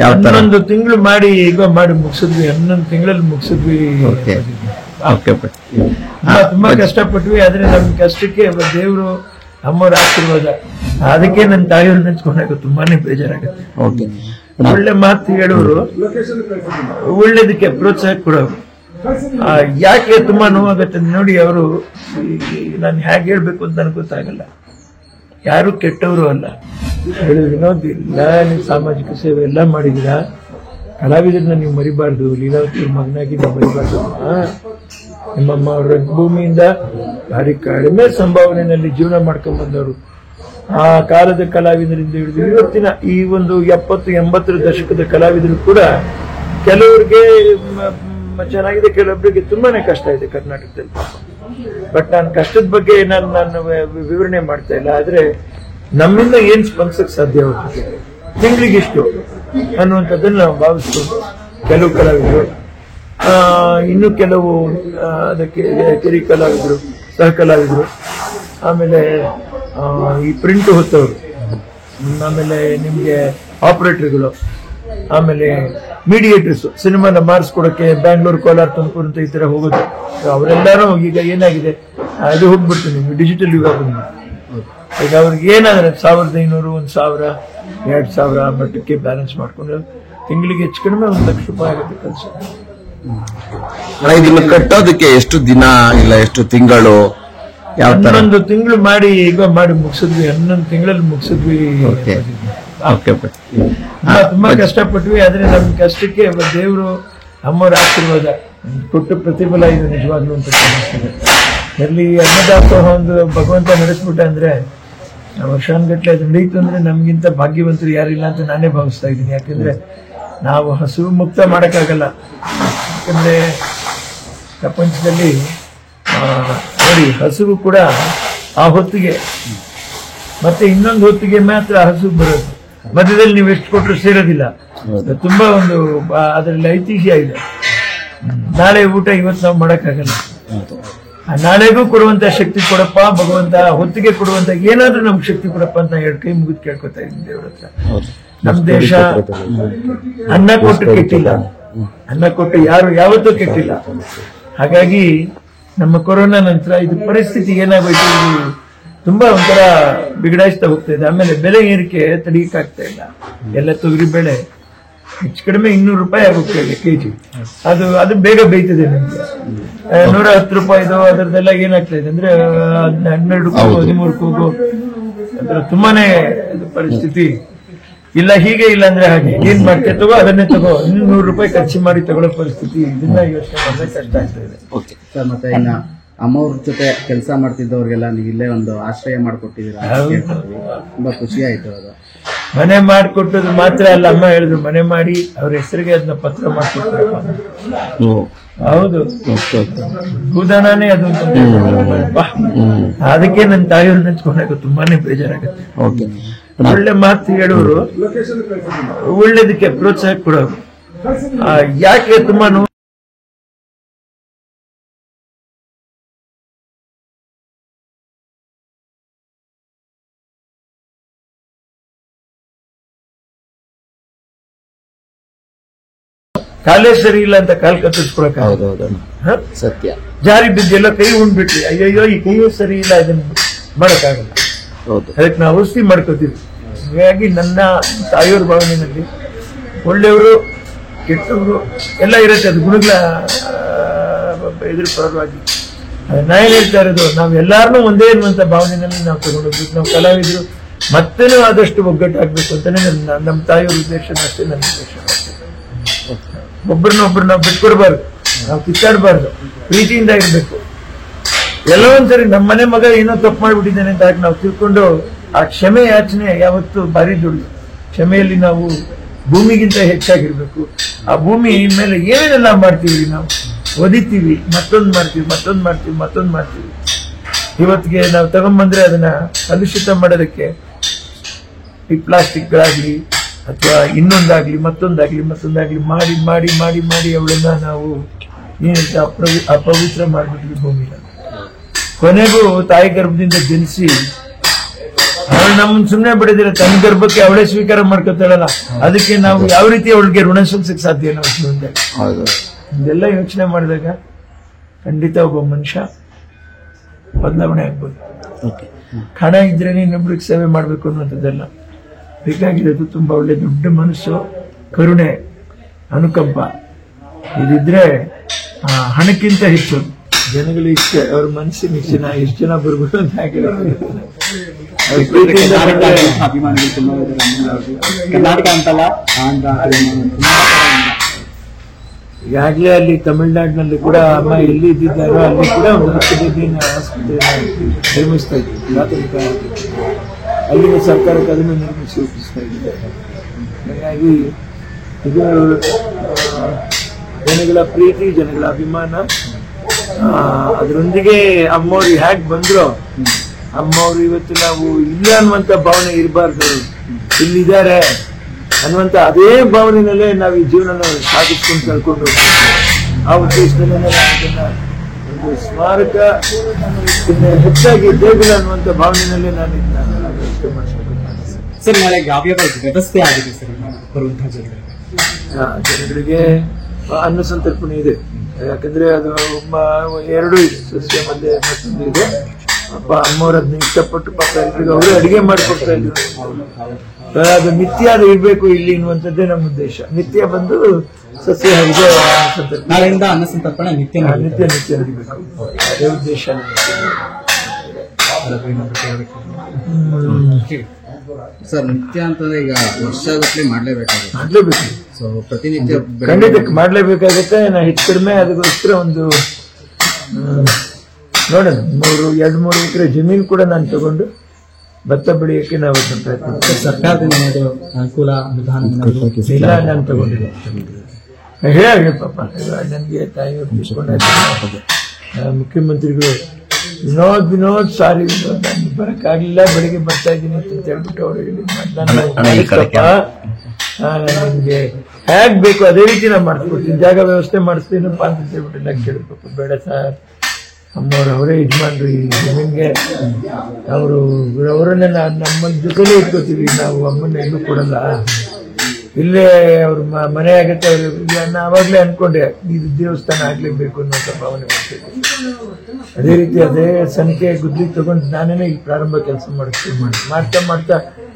11 ತಿಂಗಳು ಮಾಡಿ ಈಗ ಮಾಡಿ ಮುಗಿಸಿದ್ವಿ. 11 ತಿಂಗಳಲ್ಲಿ ಮುಗಿಸಿದ್ವಿ. ತುಂಬಾ ಕಷ್ಟಪಟ್ವಿ. ಆದ್ರೆ ನಮ್ ಕಷ್ಟಕ್ಕೆ ದೇವ್ರು ಅಮ್ಮವ್ರ ಆಶೀರ್ವಾದ. ಅದಕ್ಕೆ ನನ್ನ ತಾಯಿಯವ್ರು ನೆನ್ಸ್ಕೊಂಡಾಗ ತುಂಬಾನೇ ಬೇಜಾರಾಗುತ್ತೆ. ಒಳ್ಳೆ ಮಾತು ಹೇಳೋರು, ಒಳ್ಳೇದಕ್ಕೆ ಪ್ರೋತ್ಸಾಹ ಕೊಡೋರು. ಯಾಕೆ ತುಂಬಾ ನೋವಾಗತ್ತೆ ನೋಡಿ. ಅವರು ನಾನು ಹೇಗೆ ಹೇಳ್ಬೇಕು ಅಂತ ನನಗೆ ಗೊತ್ತಾಗಲ್ಲ. ಯಾರು ಕೆಟ್ಟವರು ಅಲ್ಲ. ವಿನೋದ್ ಇಲ್ಲ, ನೀವು ಸಾಮಾಜಿಕ ಸೇವೆ ಎಲ್ಲ ಮಾಡಿದೀರಾ, ಕಲಾವಿದರನ್ನ ನೀವು ಮರಿಬಾರ್ದು. ಲೀಲಾವತಿ ಮಗನಾಗಿ ನೀವು ಮರಿಬಾರ್ದು. ನಿಮ್ಮಮ್ಮ ಅವ್ರ ರಂಗಭೂಮಿಯಿಂದ ಭಾರಿ ಕಡಿಮೆ ಸಂಭಾವನೆಯಲ್ಲಿ ಜೀವನ ಮಾಡ್ಕೊಂಡ್ ಬಂದವರು. ಆ ಕಾಲದ ಕಲಾವಿದರಿಂದ ಹಿಡಿದು ಇವತ್ತಿನ ಈ ಒಂದು 70-80 ದಶಕದ ಕಲಾವಿದರು ಕೂಡ ಕೆಲವರಿಗೆ ಚೆನ್ನಾಗಿದೆ, ಕೆಲವೊಬ್ಬರಿಗೆ ತುಂಬಾನೇ ಕಷ್ಟ ಇದೆ ಕರ್ನಾಟಕದಲ್ಲಿ. ಬಟ್ ನಾನು ಕಷ್ಟದ ಬಗ್ಗೆ ನಾನು ವಿವರಣೆ ಮಾಡ್ತಾ ಇಲ್ಲ. ಆದ್ರೆ ನಮ್ಮಿಂದ ಏನ್ ಸ್ಪಂದಿಸಕ್ ಸಾಧ್ಯ ಆಗುತ್ತೆ, ತಿಂಗಳಿಗಿಷ್ಟು ಅನ್ನುವಂಥದ್ದನ್ನು ನಾವು ಭಾವಿಸ್ಕೊಂಡು ಕೆಲವು ಕಲಾವಿದರು, ಇನ್ನು ಕೆಲವು ಅದಕ್ಕೆ ಕಿರಿ ಕಲಾವಿದರು, ಸಹ ಕಲಾವಿದರು, ಆಮೇಲೆ ಈ ಪ್ರಿಂಟ್ ಹೊತ್ತವರು, ಆಮೇಲೆ ನಿಮ್ಗೆ ಆಪರೇಟರ್ಗಳು, ಆಮೇಲೆ ಮೀಡಿಯೇಟರ್ಸ್, ಸಿನಿಮಾನ ಮಾರಿಸ್ಕೊಡಕ್ಕೆ ಬ್ಯಾಂಗ್ಳೂರ್, ಕೋಲಾರ, ತುಮಕೂರು ಅಂತ ಈ ತರ ಹೋಗೋದು. ಅವರೆಲ್ಲರೂ ಈಗ ಏನಾಗಿದೆ, ಅದು ಹೋಗ್ಬಿಡ್ತು ನಿಮ್ಗೆ ಡಿಜಿಟಲ್ ಯುಗ ಬಂದು. ಈಗ ಅವ್ರಿಗೆ ಏನಾದ್ರೆ 1500, 1000, 2000 ಮಟ್ಟಕ್ಕೆ ಬ್ಯಾಲೆನ್ಸ್ ಮಾಡ್ಕೊಂಡು ತಿಂಗಳಿಗೆ ಹೆಚ್ಚು ಕಡಿಮೆ 1 ಲಕ್ಷ ರೂಪಾಯಿ ಆಗುತ್ತೆ ಕೆಲಸ. ಇದನ್ನು ಕಟ್ಟೋದಕ್ಕೆ ಎಷ್ಟು ದಿನ ಇಲ್ಲ ಎಷ್ಟು ತಿಂಗಳು? 11 ತಿಂಗಳು ಮಾಡಿ ಈಗ ಮಾಡಿ ಮುಗಿಸಿದ್ವಿ. 11 ತಿಂಗಳಲ್ಲಿ ಮುಗಿಸಿದ್ವಿ. ತುಂಬಾ ಕಷ್ಟಪಟ್ವಿ. ಆದ್ರೆ ನಮ್ ಕಷ್ಟಕ್ಕೆ ದೇವ್ರು ಅಮ್ಮವ್ರ ಆಶೀರ್ವಾದ ಕೊಟ್ಟು ಪ್ರತಿಫಲ ಇದು ನಿಜವಾಗ್ಲೂ ಅಂತ ಕಾಣಿಸ್ತದೆ. ಎಲ್ಲಿ ಅನ್ನದಾಸೋಹ ಒಂದು ಭಗವಂತ ನಡೆಸ್ಬಿಟ್ಟ ಅಂದ್ರೆ, ವರ್ಷಾನ್ಗಟ್ಲೆ ಅದು ನಡೀತು ಅಂದ್ರೆ ನಮ್ಗಿಂತ ಭಾಗ್ಯವಂತರು ಯಾರಿಲ್ಲ ಅಂತ ನಾನೇ ಭಾವಿಸ್ತಾ ಇದ್ದೀನಿ. ಯಾಕಂದ್ರೆ ನಾವು ಹಸಿವು ಮುಕ್ತ ಮಾಡಕ್ಕಾಗಲ್ಲ. ಯಾಕಂದ್ರೆ ಪ್ರಪಂಚದಲ್ಲಿ ನೋಡಿ, ಹಸಿವು ಕೂಡ ಆ ಹೊತ್ತಿಗೆ ಮತ್ತೆ ಇನ್ನೊಂದು ಹೊತ್ತಿಗೆ ಮಾತ್ರ ಹಸಿವು ಬರೋದು. ಮಧ್ಯದಲ್ಲಿ ನೀವು ಎಷ್ಟು ಕೊಟ್ಟರು ಸೇರೋದಿಲ್ಲ. ತುಂಬಾ ಒಂದು ಅದರಲ್ಲಿ ಐತಿಹ್ಯ ಇದೆ. ನಾಳೆ ಊಟ ಇವತ್ತು ನಾವು ಮಾಡಕ್ಕಾಗಲ್ಲ. ನಾಳೆಗೂ ಕೊಡುವಂತ ಶಕ್ತಿ ಕೊಡಪ್ಪ ಭಗವಂತ, ಹೊತ್ತಿಗೆ ಕೊಡುವಂತ ಏನಾದ್ರೂ ನಮ್ಗೆ ಶಕ್ತಿ ಕೊಡಪ್ಪ ಅಂತ 2 ಕೈ ಮುಗಿದು ಕೇಳ್ಕೊತಾ ಇದ್ದೀನಿ ದೇವ್ರ ಹತ್ರ. ನಮ್ ದೇಶ ಅನ್ನ ಕೊಟ್ಟು ಕೆಟ್ಟಿಲ್ಲ, ಅನ್ನ ಕೊಟ್ಟು ಯಾರು ಯಾವತ್ತೂ ಕೆಟ್ಟಿಲ್ಲ. ಹಾಗಾಗಿ ನಮ್ಮ ಕೊರೋನಾ ನಂತರ ಇದು ಪರಿಸ್ಥಿತಿ ಏನಾಗೋಯ್ತು, ಇದು ತುಂಬಾ ಒಂಥರ ಬಿಗಡಾಯಿಸ್ತಾ ಹೋಗ್ತಾ ಇದೆ. ಆಮೇಲೆ ಬೆಲೆ ಏರಿಕೆ ತಡೆಯಕ್ಕಾಗ್ತಾ ಇಲ್ಲ. ಎಲ್ಲ ತೊಗರಿ ಬೆಳೆ ಹೆಚ್ಚು ಕಡಿಮೆ 200 ರೂಪಾಯಿ ಆಗುತ್ತೆ ಕೆಜಿ. ಅದು ಬೇಗ ಬೇಯ್ತದೆ ನಿಮ್ಗೆ. 110 ರೂಪಾಯಿದು ಅದರದೆಲ್ಲ ಏನಾಗ್ತಾ ಇದೆ ಅಂದ್ರೆ 12 ಕೂಗು 13 ಕೂಗು. ಅದ್ರ ತುಂಬಾನೇ ಪರಿಸ್ಥಿತಿ ಇಲ್ಲ. ಹೀಗೆ ಇಲ್ಲ ಅಂದ್ರೆ ಹಾಗೆ ಏನ್ ಮಾಡ್ತೇ ತಗೋ ಅದನ್ನೇ ತಗೋ, 100 ರೂಪಾಯಿ ಖರ್ಚು ಮಾಡಿ ತಗೊಳ್ಳೋ ಪರಿಸ್ಥಿತಿ. ಇದನ್ನ ಯೋಚನೆ ಮಾಡಿದ್ರೆ ಕಷ್ಟ ಆಗ್ತಾ ಇದೆ. ಸರ್, ಮತ್ತೆ ಇನ್ನ ಅಮ್ಮವ್ರ ಜೊತೆ ಕೆಲಸ ಮಾಡ್ತಿದ್ದವ್ರಿಗೆಲ್ಲ ನೀವು ಇಲ್ಲೇ ಒಂದು ಆಶ್ರಯ ಮಾಡ್ಕೊಟ್ಟಿದ್ದೀರಾ, ತುಂಬಾ ಖುಷಿ ಆಯ್ತು. ಅದು ಮನೆ ಮಾಡಿಕೊಟ್ಟದು ಮಾತ್ರ ಅಲ್ಲ, ಅಮ್ಮ ಹೇಳಿದ್ರು ಮನೆ ಮಾಡಿ ಅವ್ರ ಹೆಸರಿಗೆ ಅದನ್ನ ಪತ್ರ ಮಾಡ್ಕೊಡ್ತಾರಪ್ಪ. ಹೌದು, ಭೂದಾನೇ ಅದು. ಅದಕ್ಕೆ ನನ್ನ ತಾಯಿಯವ್ರು ನೆನ್ಸ್ಕೊಂಡಾಗ ತುಂಬಾನೇ ಬೇಜಾರಾಗುತ್ತೆ. ಒಳ್ಳೆ ಮಾತು ಹೇಳೋರು, ಒಳ್ಳೇದಕ್ಕೆ ಪ್ರೋತ್ಸಾಹ ಕೊಡೋರು. ಯಾಕೆ ತುಂಬಾ ಕಾಲೇ ಸರಿ ಇಲ್ಲ ಅಂತ ಕಾಲ್ ಕತ್ತರಿಸ್ಕೊಳಕ ಸತ್ಯ. ಜಾರಿ ಬಿದ್ದೆಲ್ಲ ಕೈ ಉಂಡ್ಬಿಟ್ರಿ, ಅಯ್ಯಯ್ಯೋ ಈ ಕೈಯೂ ಸರಿ ಇಲ್ಲ, ಇದನ್ನ ಮಾಡಕ್ಕಾಗಲ್ಲ. ಅದಕ್ಕೆ ನಾವು ಔಷಧಿ ಮಾಡ್ಕೋತೀವಿ. ಹಾಗಾಗಿ ನನ್ನ ತಾಯಿಯವ್ರ ಭಾವನೆಯಲ್ಲಿ ಒಳ್ಳೆಯವರು ಕೆಟ್ಟವರು ಎಲ್ಲ ಇರುತ್ತೆ. ಅದು ಗುಣಗಳ ಎದುರು ಪರವಾಗಿ ನಾ ಏನ್ ಹೇಳ್ತಾ ಇರೋದು, ನಾವ್ ಎಲ್ಲಾರನ್ನೂ ಒಂದೇ ಅನ್ನುವಂತ ಭಾವನೆಯಲ್ಲಿ ನಾವು ತಗೊಂಡೋಗ್ಬೇಕು. ನಾವು ಕಲಾವಿದರು ಮತ್ತೇನೂ ಆದಷ್ಟು ಒಗ್ಗಟ್ಟಾಗ್ಬೇಕು ಅಂತಾನೆ ನಮ್ಮ ತಾಯಿಯವ್ರ ಉದ್ದೇಶ ಅಷ್ಟೇ, ನನ್ನ ಉದ್ದೇಶ ಅಷ್ಟೇ. ಒಬ್ಬರನ್ನೊಬ್ರು ನಾವು ಬಿಟ್ಕೊಡ್ಬಾರ್ದು, ನಾವು ಕಿತ್ತಾಡಬಾರ್ದು, ಪ್ರೀತಿಯಿಂದ ಇರ್ಬೇಕು. ಎಲ್ಲೋ ಒಂದ್ಸರಿ ನಮ್ಮ ಮನೆ ಮಗ ಏನೋ ತಪ್ಪು ಮಾಡ್ಬಿಟ್ಟಿದ್ದಾನೆ ಅಂತ ನಾವು ತಿಳ್ಕೊಂಡು ಆ ಕ್ಷಮೆ ಯಾಚನೆ ಯಾವತ್ತು ಭಾರಿ ದುಡ್ಡು. ಕ್ಷಮೆಯಲ್ಲಿ ನಾವು ಭೂಮಿಗಿಂತ ಹೆಚ್ಚಾಗಿರ್ಬೇಕು. ಆ ಭೂಮಿ ಮೇಲೆ ಏನೇನೆಲ್ಲ ಮಾಡ್ತೀವಿ ನಾವು, ಒದಿತೀವಿ, ಮತ್ತೊಂದು ಮಾಡ್ತೀವಿ. ಇವತ್ತಿಗೆ ನಾವು ತಗೊಂಡ್ಬಂದ್ರೆ ಅದನ್ನ ಕಲುಷಿತ ಮಾಡೋದಕ್ಕೆ ಈ ಪ್ಲಾಸ್ಟಿಕ್ಗಳಾಗ್ಲಿ ಅಥವಾ ಇನ್ನೊಂದಾಗ್ಲಿ ಮತ್ತೊಂದಾಗ್ಲಿ ಮಾಡಿ ಮಾಡಿ ಮಾಡಿ ಮಾಡಿ ಅವಳನ್ನ ನಾವು ಏನಂತ ಅಪವಿತ್ರ ಮಾಡ್ಬಿಟ್ವಿ ಭೂಮಿನ. ಕೊನೆಗೂ ತಾಯಿ ಗರ್ಭದಿಂದ ಜನಿಸಿ ಅವಳು ನಮ್ಮನ್ನ ಸುಮ್ಮನೆ ಬಿಡಿದ್ರೆ ತನ್ನ ಗರ್ಭಕ್ಕೆ ಅವಳೇ ಸ್ವೀಕಾರ ಮಾಡ್ಕೊತಾಳಲ್ಲ, ಅದಕ್ಕೆ ನಾವು ಯಾವ ರೀತಿ ಅವಳಿಗೆ ಋಣ ಸಲ್ಲಿಸಕ್ಕೆ ಸಾಧ್ಯ ನಾವು ಮುಂದೆ? ಹೌದು. ಇದೆಲ್ಲ ಯೋಚನೆ ಮಾಡಿದಾಗ ಖಂಡಿತ ಒಬ್ಬ ಮನುಷ್ಯ ಬದಲಾವಣೆ ಆಗ್ಬೋದು. ಹಣ ಇದ್ರೇನೆ ಇನ್ನೊಬ್ರಿಗೆ ಸೇವೆ ಮಾಡ್ಬೇಕು ಅನ್ನೋಂಥದ್ದೆಲ್ಲ. ಬೇಕಾಗಿರೋದು ತುಂಬಾ ಒಳ್ಳೆ ದೊಡ್ಡ ಮನಸ್ಸು, ಕರುಣೆ, ಅನುಕಂಪ. ಇದಿದ್ರೆ ಹಣಕ್ಕಿಂತ ಹೆಚ್ಚು ಜನಗಳು ಇಷ್ಟ, ಅವ್ರ ಮನಸ್ಸಿನ ಇಷ್ಟ. ನಾ ಎಷ್ಟು ಜನ ಬರ್ಬೋದು ಅಂತ ಅಭಿಮಾನಿಗಳು ತುಂಬಾ ಇದ್ದಾರೆ. ಕರ್ನಾಟಕ ಅಂತಲ್ಲ, ಆಂಧ್ರ, ಈಗಾಗಲೇ ಅಲ್ಲಿ ತಮಿಳುನಾಡಿನಲ್ಲಿ ಕೂಡ ಅಮ್ಮ ಎಲ್ಲಿ ಇದ್ದಿದ್ದಾರೋ ಅಲ್ಲಿ ಕೂಡ ಒಂದು 10 ಬೆಡ್ಡಿನ ಆಸ್ಪತ್ರೆಯನ್ನು ನಿರ್ಮಿಸ್ತಾ ಇದ್ವಿ. ಪ್ರಾಥಮಿಕ ಅಲ್ಲಿನ ಸರ್ಕಾರಕ್ಕೆ ಅದನ್ನು ನಿರ್ಮಿಸಿ ಒಪ್ಪಿಸ್ತಾ ಇದ್ದಾರೆ. ಹಾಗಾಗಿ ಇದು ಜನಗಳ ಪ್ರೀತಿ, ಜನಗಳ ಅಭಿಮಾನ. ಅದರೊಂದಿಗೆ ಅಮ್ಮವ್ರು ಹ್ಯಾಕ್ ಬಂದ್ರು, ಅಮ್ಮವ್ರು ಇವತ್ತು ನಾವು ಇಲ್ಲ ಅನ್ನುವಂತ ಭಾವನೆ ಇರಬಾರ್ದು, ಇಲ್ಲಿದ್ದಾರೆ ಅನ್ನುವಂತ ಅದೇ ಭಾವನೆಯಲ್ಲೇ ನಾವು ಈ ಜೀವನ ಸಾಗಿಸ್ಕೊಂಡು ಕಳ್ಕೊಂಡು ಆ ಉದ್ದೇಶದಲ್ಲೇ ನಾವು ಇದನ್ನ ಒಂದು ಸ್ಮಾರಕ ಹೆಚ್ಚಾಗಿ ದೇಗುಲ ಅನ್ನುವಂತ ಭಾವನೆಯಲ್ಲೇ ನಾನು ಇದನ್ನ ವ್ಯವಸ್ಥೆ ಮಾಡಿಸ್ಬೇಕು. ಸರ್, ನಾಳೆ ಯಾವ್ಯಾವ ವ್ಯವಸ್ಥೆ ಆಗಿದೆ ಸರ್ ಬರುವಂತಹ ಜನಗಳಿಗೆ? ಅನ್ನ ಸಂತರ್ಪಣೆ ಇದೆ, ಯಾಕಂದ್ರೆ ಅದು 2 ಇದೆ, ಸಸ್ಯ ಮತ್ತೆ ಮತ್ತೊಂದು ಇದೆ. ಅಮ್ಮವ್ರು ಅದನ್ನ ಇಷ್ಟಪಟ್ಟು ಪಾಪ ಎಲ್ರಿಗೂ ಅವರೇ ಅಡಿಗೆ ಮಾಡಿಕೊಡ್ತಾ ಇದ್ರು. ಅದು ನಿತ್ಯ ಅದು ಇರ್ಬೇಕು ಇಲ್ಲಿ ಅನ್ನುವಂಥದ್ದೇ ನಮ್ಮ ಉದ್ದೇಶ. ನಿತ್ಯ ಬಂದು ಸಸ್ಯ ಇದೆ ನಾಳೆಯಿಂದ ಅನ್ನ ಸಂತರ್ಪಣೆ ನಿತ್ಯ ನಡಿಬೇಕು, ಅದೇ ಉದ್ದೇಶ. ಸರ್, ನಿತ್ಯ ಅಂತಂದ್ರೆ ಈಗ ವರ್ಷಗಟ್ಟಲೆ ಮಾಡ್ಲೇಬೇಕು. ಸೊ ಪ್ರತಿನಿತ್ಯ ಖಂಡಿತ ಮಾಡ್ಲೇಬೇಕಾಗತ್ತೆ. ನಾ ಹೆಚ್ಚು ಕಡಿಮೆ ಅದಕ್ಕೋಸ್ಕರ ಒಂದು ನೋಡೋಣ 2-3 ಎಕರೆ ಜಮೀನು ಕೂಡ ನಾನು ತಗೊಂಡು ಭತ್ತ ಬೆಳೆಯಕ್ಕೆ ನಾವು ಪ್ರಯತ್ನ. ಸರ್ಕಾರದಿಂದ ಅನುಕೂಲ ಅನುದಾನ ಇಲ್ಲ, ನಾನು ತಗೊಂಡಿಲ್ಲ. ಹೇಳಿ ಪಾಪ ನನಗೆ ತಾಯಿಯವರು ತಿಳ್ಕೊಂಡ ಮುಖ್ಯಮಂತ್ರಿಗಳು ವಿನೋದ್ ಸಾರಿ ವಿನೋದ್, ನಾನು ಬರಕ್ಕಾಗಲಿಲ್ಲ, ಬೆಳಿಗ್ಗೆ ಬರ್ತಾ ಇದ್ದೀನಿ ಅಂತ ಹೇಳ್ಬಿಟ್ಟು ಅವರು ನಿಮ್ಗೆ ಹೇಗ್ ಬೇಕು ಅದೇ ರೀತಿ ನಾವು ಮಾಡಿಸ್ಕೊಡ್ತೀನಿ, ಜಾಗ ವ್ಯವಸ್ಥೆ ಮಾಡಿಸ್ತೀನಪ್ಪ ಅಂತ ಹೇಳ್ಬಿಟ್ಟಿಲ್ಲ ಕೇಳ್ಬೇಕು. ಬೇಡ ಸರ್, ಅಮ್ಮವ್ರು ಅವರೇ ಯಜಮಾನ್ರು ಈ ಜಮೀನ್ಗೆ, ಅವರನ್ನೇ ನಮ್ಮ ಜೊತೆಲೇ ಇಟ್ಕೋತೀವಿ, ನಾವು ಅಮ್ಮನ್ನ ಎಲ್ಲೂ ಕೊಡಲ್ಲ, ಇಲ್ಲೇ ಅವ್ರ ಮನೆ ಆಗತ್ತೆ. ಅವ್ರಿಗೆ ಆವಾಗ್ಲೇ ಅನ್ಕೊಂಡೆ ಇದು ದೇವಸ್ಥಾನ ಆಗ್ಲೇಬೇಕು ಅನ್ನೋ ಭಾವನೆ ಮಾಡ್ತಿದ್ದೆ. ಅದೇ ರೀತಿ ಅದೇ ಸಂಖ್ಯೆ ಗುದ್ಲಿ ತಗೊಂಡು ನಾನೇ ಈ ಪ್ರಾರಂಭ ಕೆಲಸ ಮಾಡ್ತಾ